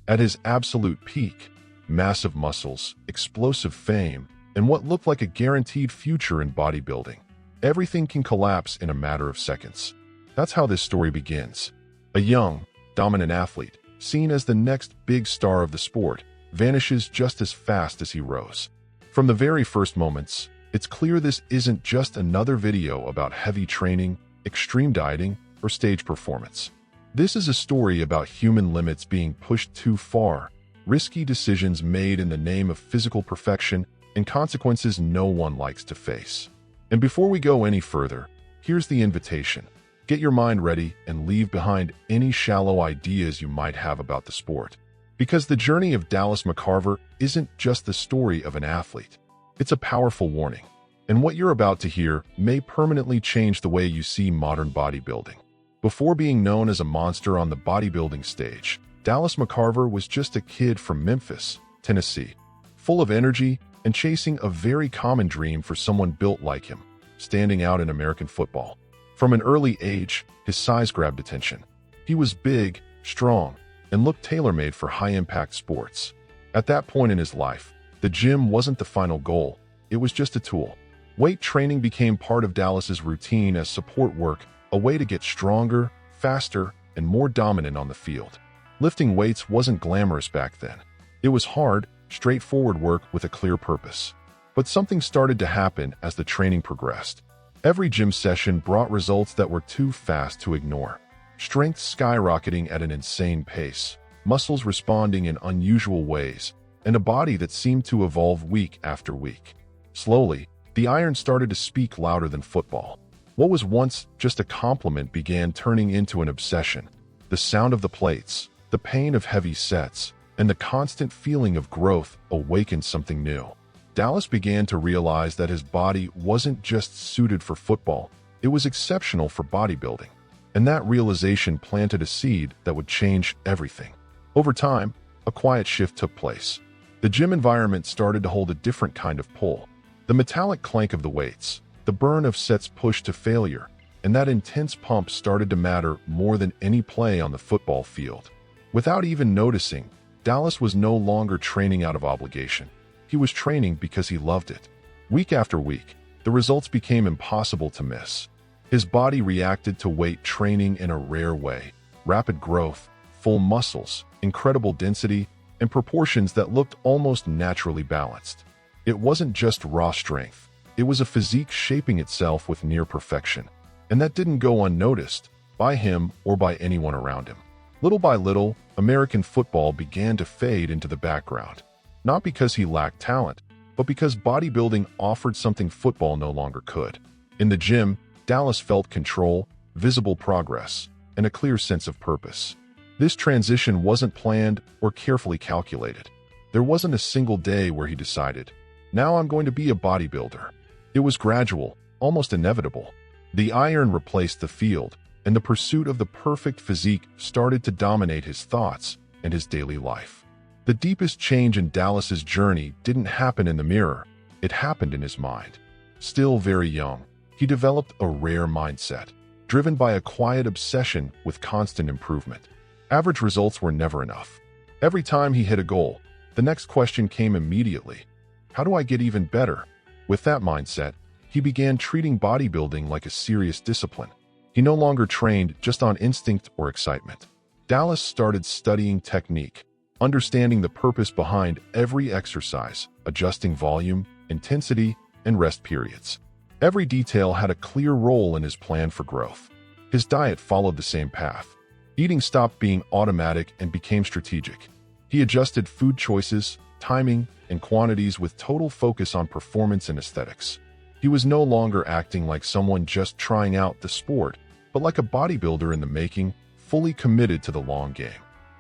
At his absolute peak, massive muscles, explosive fame, and what looked like a guaranteed future in bodybuilding. Everything can collapse in a matter of seconds. That's how this story begins. A young, dominant athlete, seen as the next big star of the sport, vanishes just as fast as he rose. From the very first moments, it's clear this isn't just another video about heavy training, extreme dieting, or stage performance. This is a story about human limits being pushed too far, risky decisions made in the name of physical perfection, and consequences no one likes to face. And before we go any further, here's the invitation. Get your mind ready and leave behind any shallow ideas you might have about the sport. Because the journey of Dallas McCarver isn't just the story of an athlete. It's a powerful warning. And what you're about to hear may permanently change the way you see modern bodybuilding. Before being known as a monster on the bodybuilding stage, Dallas McCarver was just a kid from Memphis, Tennessee, full of energy and chasing a very common dream for someone built like him, standing out in American football. From an early age, his size grabbed attention. He was big, strong, and looked tailor-made for high-impact sports. At that point in his life, the gym wasn't the final goal, it was just a tool. Weight training became part of Dallas's routine as support work, a way to get stronger, faster, and more dominant on the field. Lifting weights wasn't glamorous back then. It was hard, straightforward work with a clear purpose. But something started to happen as the training progressed. Every gym session brought results that were too fast to ignore. Strength skyrocketing at an insane pace, muscles responding in unusual ways, and a body that seemed to evolve week after week. Slowly, the iron started to speak louder than football. What was once just a compliment began turning into an obsession. The sound of the plates, the pain of heavy sets, and the constant feeling of growth awakened something new. Dallas began to realize that his body wasn't just suited for football, it was exceptional for bodybuilding. And that realization planted a seed that would change everything. Over time, a quiet shift took place. The gym environment started to hold a different kind of pull. The metallic clank of the weights, the burn of sets pushed to failure, and that intense pump started to matter more than any play on the football field. Without even noticing, Dallas was no longer training out of obligation. He was training because he loved it. Week after week, the results became impossible to miss. His body reacted to weight training in a rare way. Rapid growth, full muscles, incredible density, and proportions that looked almost naturally balanced. It wasn't just raw strength. It was a physique shaping itself with near perfection. And that didn't go unnoticed by him or by anyone around him. Little by little, American football began to fade into the background. Not because he lacked talent, but because bodybuilding offered something football no longer could. In the gym, Dallas felt control, visible progress, and a clear sense of purpose. This transition wasn't planned or carefully calculated. There wasn't a single day where he decided, "Now I'm going to be a bodybuilder." It was gradual, almost inevitable. The iron replaced the field, and the pursuit of the perfect physique started to dominate his thoughts and his daily life. The deepest change in Dallas's journey didn't happen in the mirror, it happened in his mind. Still very young, he developed a rare mindset, driven by a quiet obsession with constant improvement. Average results were never enough. Every time he hit a goal, the next question came immediately. How do I get even better? With that mindset, he began treating bodybuilding like a serious discipline. He no longer trained just on instinct or excitement. Dallas started studying technique, understanding the purpose behind every exercise, adjusting volume, intensity, and rest periods. Every detail had a clear role in his plan for growth. His diet followed the same path. Eating stopped being automatic and became strategic. He adjusted food choices, timing, and quantities with total focus on performance and aesthetics. He was no longer acting like someone just trying out the sport, but like a bodybuilder in the making, fully committed to the long game.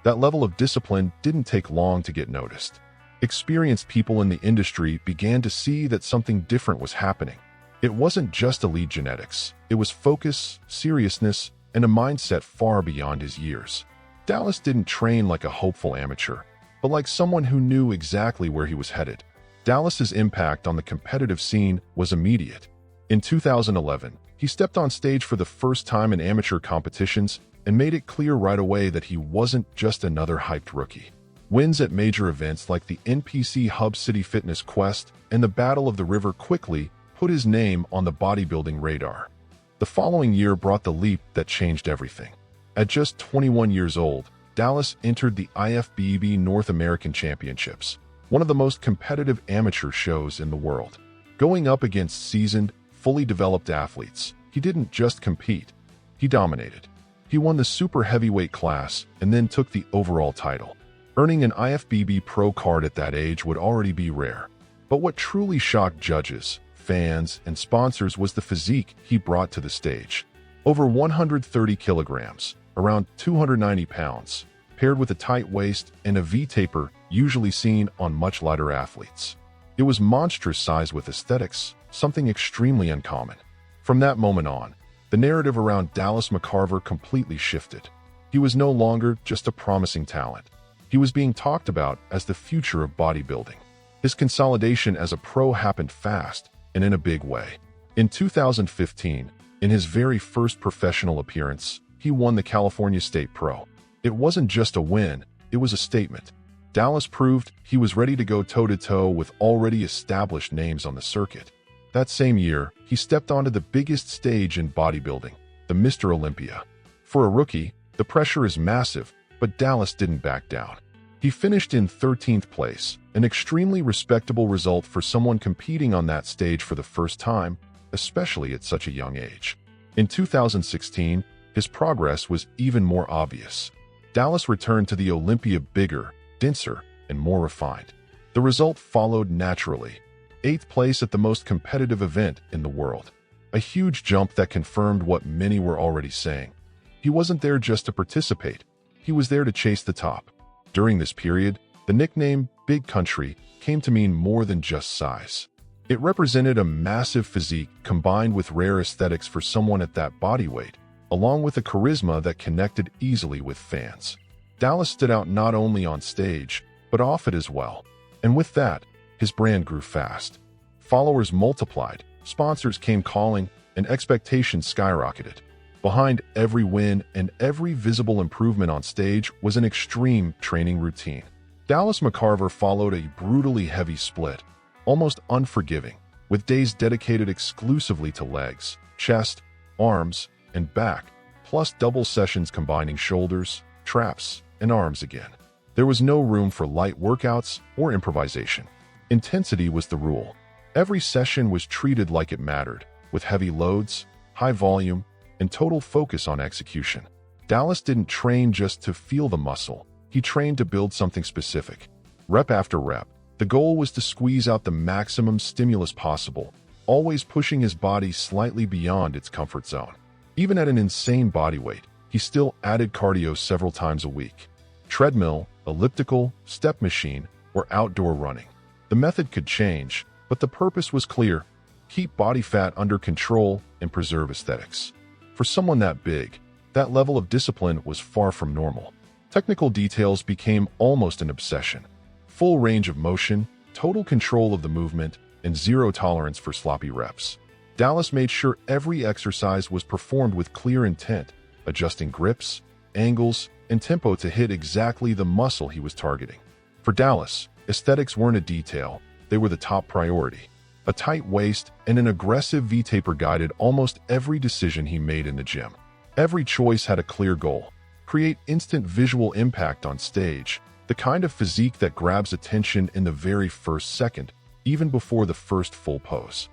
That level of discipline didn't take long to get noticed. Experienced people in the industry began to see that something different was happening. It wasn't just elite genetics. It was focus, seriousness, and a mindset far beyond his years. Dallas didn't train like a hopeful amateur, but like someone who knew exactly where he was headed. Dallas's impact on the competitive scene was immediate. In 2011, he stepped on stage for the first time in amateur competitions and made it clear right away that he wasn't just another hyped rookie. Wins at major events like the NPC Hub City Fitness Quest and the Battle of the River quickly put his name on the bodybuilding radar. The following year brought the leap that changed everything. At just 21 years old, Dallas entered the IFBB North American Championships, one of the most competitive amateur shows in the world. Going up against seasoned, fully developed athletes, he didn't just compete, he dominated. He won the super heavyweight class and then took the overall title. Earning an IFBB Pro card at that age would already be rare. But what truly shocked judges, fans, and sponsors was the physique he brought to the stage. Over 130 kilograms, around 290 pounds, paired with a tight waist and a V-taper usually seen on much lighter athletes. It was monstrous size with aesthetics, something extremely uncommon. From that moment on, the narrative around Dallas McCarver completely shifted. He was no longer just a promising talent. He was being talked about as the future of bodybuilding. His consolidation as a pro happened fast and in a big way. In 2015, in his very first professional appearance, he won the California State Pro. It wasn't just a win, it was a statement. Dallas proved he was ready to go toe-to-toe with already established names on the circuit. That same year, he stepped onto the biggest stage in bodybuilding, the Mr. Olympia. For a rookie, the pressure is massive, but Dallas didn't back down. He finished in 13th place, an extremely respectable result for someone competing on that stage for the first time, especially at such a young age. In 2016, his progress was even more obvious. Dallas returned to the Olympia bigger, denser, and more refined. The result followed naturally. 8th place at the most competitive event in the world. A huge jump that confirmed what many were already saying. He wasn't there just to participate. He was there to chase the top. During this period, the nickname Big Country came to mean more than just size. It represented a massive physique combined with rare aesthetics for someone at that body weight, along with a charisma that connected easily with fans. Dallas stood out not only on stage, but off it as well. And with that, his brand grew fast. Followers multiplied, sponsors came calling, and expectations skyrocketed. Behind every win and every visible improvement on stage was an extreme training routine. Dallas McCarver followed a brutally heavy split, almost unforgiving, with days dedicated exclusively to legs, chest, arms, and back, plus double sessions combining shoulders, traps, and arms again. There was no room for light workouts or improvisation. Intensity was the rule. Every session was treated like it mattered, with heavy loads, high volume, and total focus on execution. Dallas didn't train just to feel the muscle. He trained to build something specific. Rep after rep, the goal was to squeeze out the maximum stimulus possible, always pushing his body slightly beyond its comfort zone. Even at an insane body weight, he still added cardio several times a week. Treadmill, elliptical, step machine, or outdoor running. The method could change, but the purpose was clear: keep body fat under control and preserve aesthetics. For someone that big, that level of discipline was far from normal. Technical details became almost an obsession. Full range of motion, total control of the movement, and zero tolerance for sloppy reps. Dallas made sure every exercise was performed with clear intent, adjusting grips, angles, and tempo to hit exactly the muscle he was targeting. For Dallas, aesthetics weren't a detail, they were the top priority. A tight waist and an aggressive V-taper guided almost every decision he made in the gym. Every choice had a clear goal: create instant visual impact on stage, the kind of physique that grabs attention in the very first second, even before the first full pose.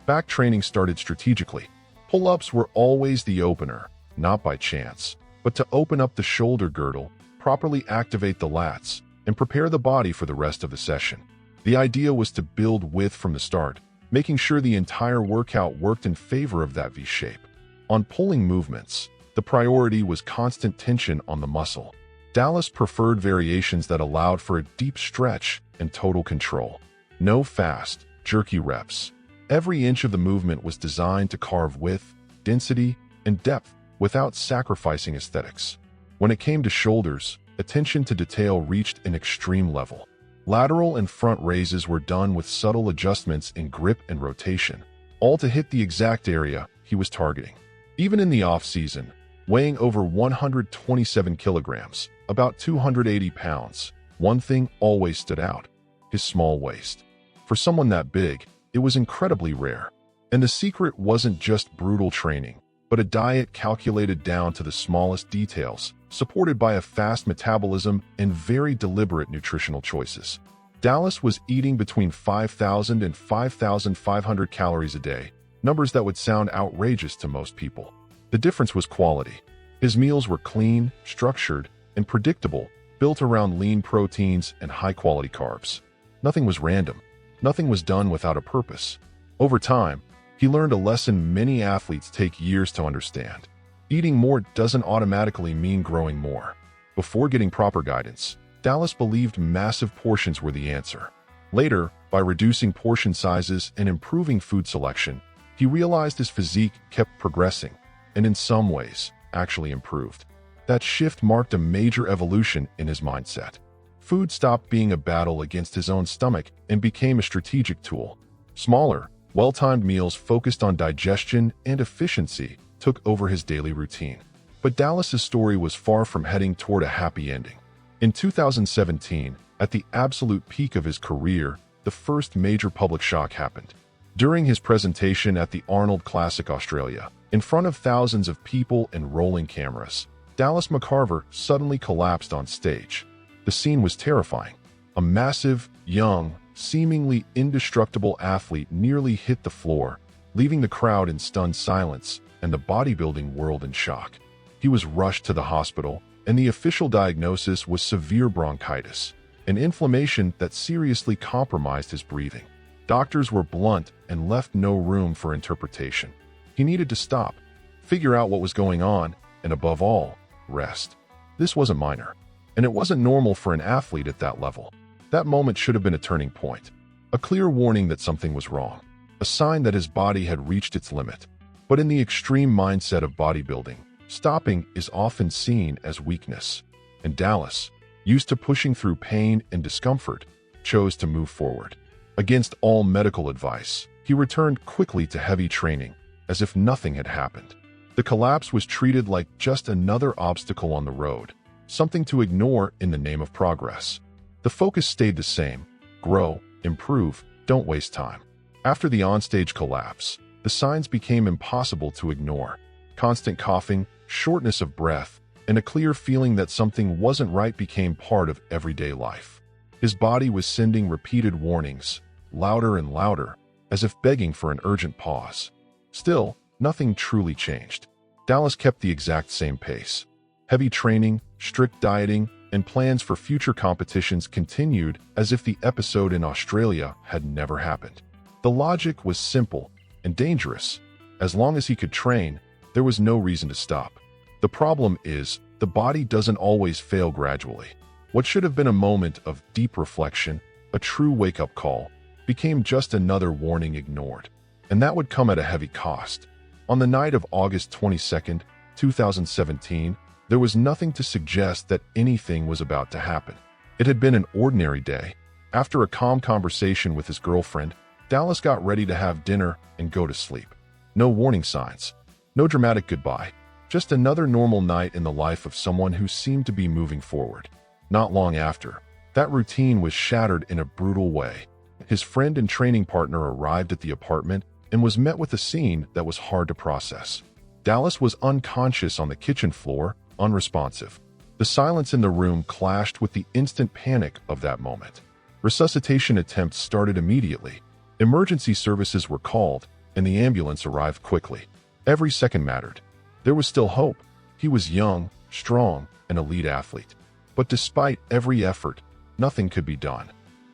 Back training started strategically. Pull-ups were always the opener, not by chance, but to open up the shoulder girdle, properly activate the lats, and prepare the body for the rest of the session. The idea was to build width from the start, making sure the entire workout worked in favor of that V shape. On pulling movements, the priority was constant tension on the muscle. Dallas preferred variations that allowed for a deep stretch and total control. No fast, jerky reps. Every inch of the movement was designed to carve width, density, and depth without sacrificing aesthetics. When it came to shoulders, attention to detail reached an extreme level. Lateral and front raises were done with subtle adjustments in grip and rotation, all to hit the exact area he was targeting. Even in the off-season, weighing over 127 kilograms, about 280 pounds, One thing always stood out: his small waist. For someone that big, it was incredibly rare. And the secret wasn't just brutal training, but a diet calculated down to the smallest details, supported by a fast metabolism and very deliberate nutritional choices. Dallas was eating between 5,000 and 5,500 calories a day, numbers that would sound outrageous to most people. The difference was quality. His meals were clean, structured, and predictable, built around lean proteins and high-quality carbs. Nothing was random. Nothing was done without a purpose. Over time, he learned a lesson many athletes take years to understand. Eating more doesn't automatically mean growing more. Before getting proper guidance, Dallas believed massive portions were the answer. Later, by reducing portion sizes and improving food selection, he realized his physique kept progressing, and in some ways, actually improved. That shift marked a major evolution in his mindset. Food stopped being a battle against his own stomach and became a strategic tool. Smaller, well-timed meals focused on digestion and efficiency took over his daily routine. But Dallas's story was far from heading toward a happy ending. In 2017, at the absolute peak of his career, the first major public shock happened. During his presentation at the Arnold Classic Australia, in front of thousands of people and rolling cameras, Dallas McCarver suddenly collapsed on stage. The scene was terrifying. A massive, young, seemingly indestructible athlete nearly hit the floor, leaving the crowd in stunned silence and the bodybuilding world in shock. He was rushed to the hospital, and the official diagnosis was severe bronchitis, an inflammation that seriously compromised his breathing. Doctors were blunt and left no room for interpretation. He needed to stop, figure out what was going on, and above all, rest. This wasn't minor, and it wasn't normal for an athlete at that level. That moment should have been a turning point, a clear warning that something was wrong, a sign that his body had reached its limit. But in the extreme mindset of bodybuilding, stopping is often seen as weakness, and Dallas, used to pushing through pain and discomfort, chose to move forward. Against all medical advice, he returned quickly to heavy training, as if nothing had happened. The collapse was treated like just another obstacle on the road, something to ignore in the name of progress. The focus stayed the same: grow, improve, don't waste time. After the onstage collapse, the signs became impossible to ignore. Constant coughing, shortness of breath, and a clear feeling that something wasn't right became part of everyday life. His body was sending repeated warnings, louder and louder, as if begging for an urgent pause. Still, nothing truly changed. Dallas kept the exact same pace. Heavy training, strict dieting, and plans for future competitions continued as if the episode in Australia had never happened. The logic was simple and dangerous. As long as he could train, there was no reason to stop. The problem is, the body doesn't always fail gradually. What should have been a moment of deep reflection, a true wake-up call, became just another warning ignored. And that would come at a heavy cost. On the night of August 22, 2017, there was nothing to suggest that anything was about to happen. It had been an ordinary day. After a calm conversation with his girlfriend, Dallas got ready to have dinner and go to sleep. No warning signs. No dramatic goodbye. Just another normal night in the life of someone who seemed to be moving forward. Not long after, that routine was shattered in a brutal way. His friend and training partner arrived at the apartment and was met with a scene that was hard to process. Dallas was unconscious on the kitchen floor, unresponsive. The silence in the room clashed with the instant panic of that moment. Resuscitation attempts started immediately. Emergency services were called, and the ambulance arrived quickly. Every second mattered. There was still hope. He was young, strong, an elite athlete. But despite every effort, nothing could be done.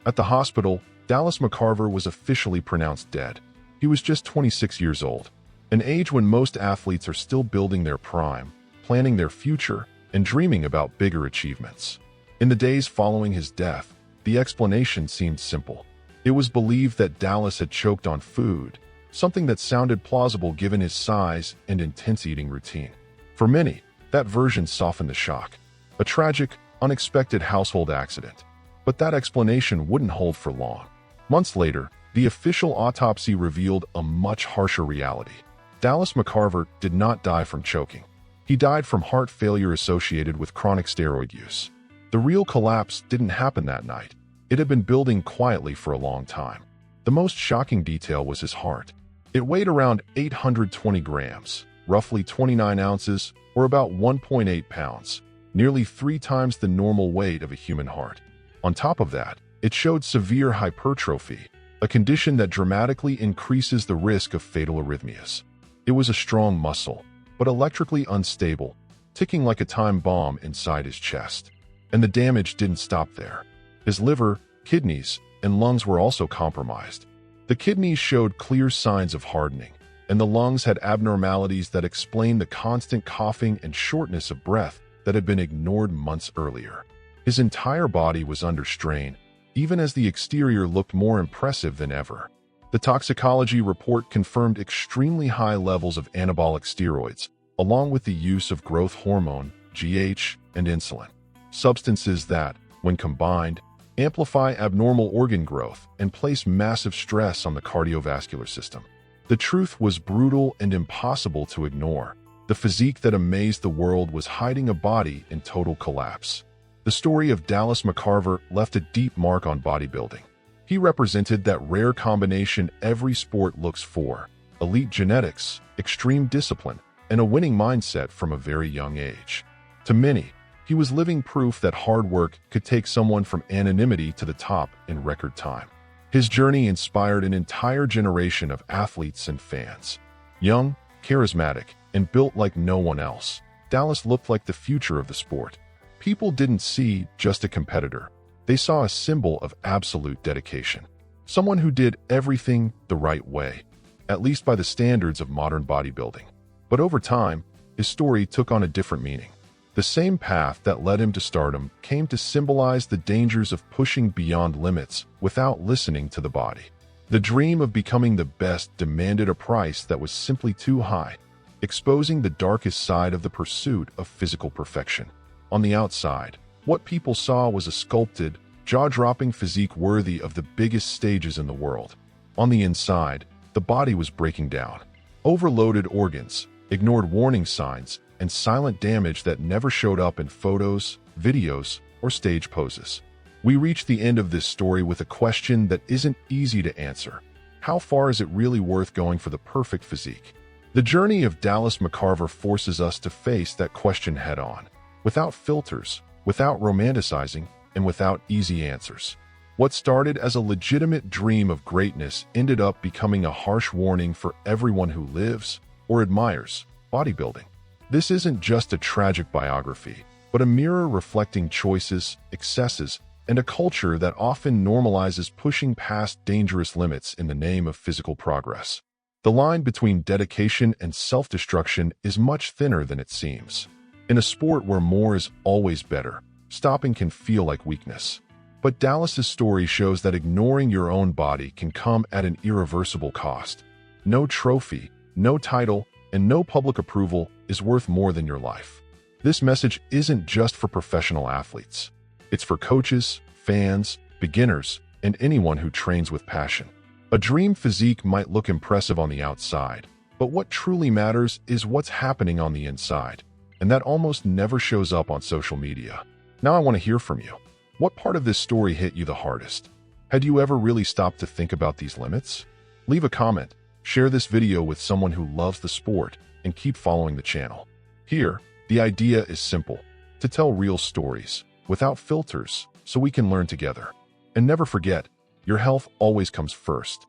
At the hospital, Dallas McCarver was officially pronounced dead. He was just 26 years old, an age when most athletes are still building their prime, planning their future, and dreaming about bigger achievements. In the days following his death, the explanation seemed simple. It was believed that Dallas had choked on food, something that sounded plausible given his size and intense eating routine. For many, that version softened the shock. A tragic, unexpected household accident. But that explanation wouldn't hold for long. Months later, the official autopsy revealed a much harsher reality. Dallas McCarver did not die from choking. He died from heart failure associated with chronic steroid use. The real collapse didn't happen that night. It had been building quietly for a long time. The most shocking detail was his heart. It weighed around 820 grams, roughly 29 ounces, or about 1.8 pounds, nearly 3 times the normal weight of a human heart. On top of that, it showed severe hypertrophy, a condition that dramatically increases the risk of fatal arrhythmias. It was a strong muscle, but electrically unstable, ticking like a time bomb inside his chest. And the damage didn't stop there. His liver, kidneys, and lungs were also compromised. The kidneys showed clear signs of hardening, and the lungs had abnormalities that explained the constant coughing and shortness of breath that had been ignored months earlier. His entire body was under strain, even as the exterior looked more impressive than ever. The toxicology report confirmed extremely high levels of anabolic steroids, along with the use of growth hormone, GH, and insulin. Substances that, when combined, amplify abnormal organ growth and place massive stress on the cardiovascular system. The truth was brutal and impossible to ignore. The physique that amazed the world was hiding a body in total collapse. The story of Dallas McCarver left a deep mark on bodybuilding. He represented that rare combination every sport looks for: elite genetics, extreme discipline, and a winning mindset from a very young age. To many, he was living proof that hard work could take someone from anonymity to the top in record time. His journey inspired an entire generation of athletes and fans. Young, charismatic, and built like no one else, Dallas looked like the future of the sport. People didn't see just a competitor. They saw a symbol of absolute dedication. Someone who did everything the right way, at least by the standards of modern bodybuilding. But over time, his story took on a different meaning. The same path that led him to stardom came to symbolize the dangers of pushing beyond limits without listening to the body. The dream of becoming the best demanded a price that was simply too high, exposing the darkest side of the pursuit of physical perfection. On the outside, what people saw was a sculpted, jaw-dropping physique worthy of the biggest stages in the world. On the inside, the body was breaking down. Overloaded organs, ignored warning signs, and silent damage that never showed up in photos, videos, or stage poses. We reach the end of this story with a question that isn't easy to answer. How far is it really worth going for the perfect physique? The journey of Dallas McCarver forces us to face that question head-on, without filters, without romanticizing, and without easy answers. What started as a legitimate dream of greatness ended up becoming a harsh warning for everyone who lives or admires bodybuilding. This isn't just a tragic biography, but a mirror reflecting choices, excesses, and a culture that often normalizes pushing past dangerous limits in the name of physical progress. The line between dedication and self-destruction is much thinner than it seems. In a sport where more is always better, stopping can feel like weakness. But Dallas's story shows that ignoring your own body can come at an irreversible cost. No trophy, no title, and no public approval is worth more than your life. This message isn't just for professional athletes. It's for coaches, fans, beginners, and anyone who trains with passion. A dream physique might look impressive on the outside, but what truly matters is what's happening on the inside, and that almost never shows up on social media. Now I want to hear from you. What part of this story hit you the hardest? Had you ever really stopped to think about these limits? Leave a comment, share this video with someone who loves the sport, and keep following the channel. Here, the idea is simple: to tell real stories, without filters, so we can learn together. And never forget, your health always comes first.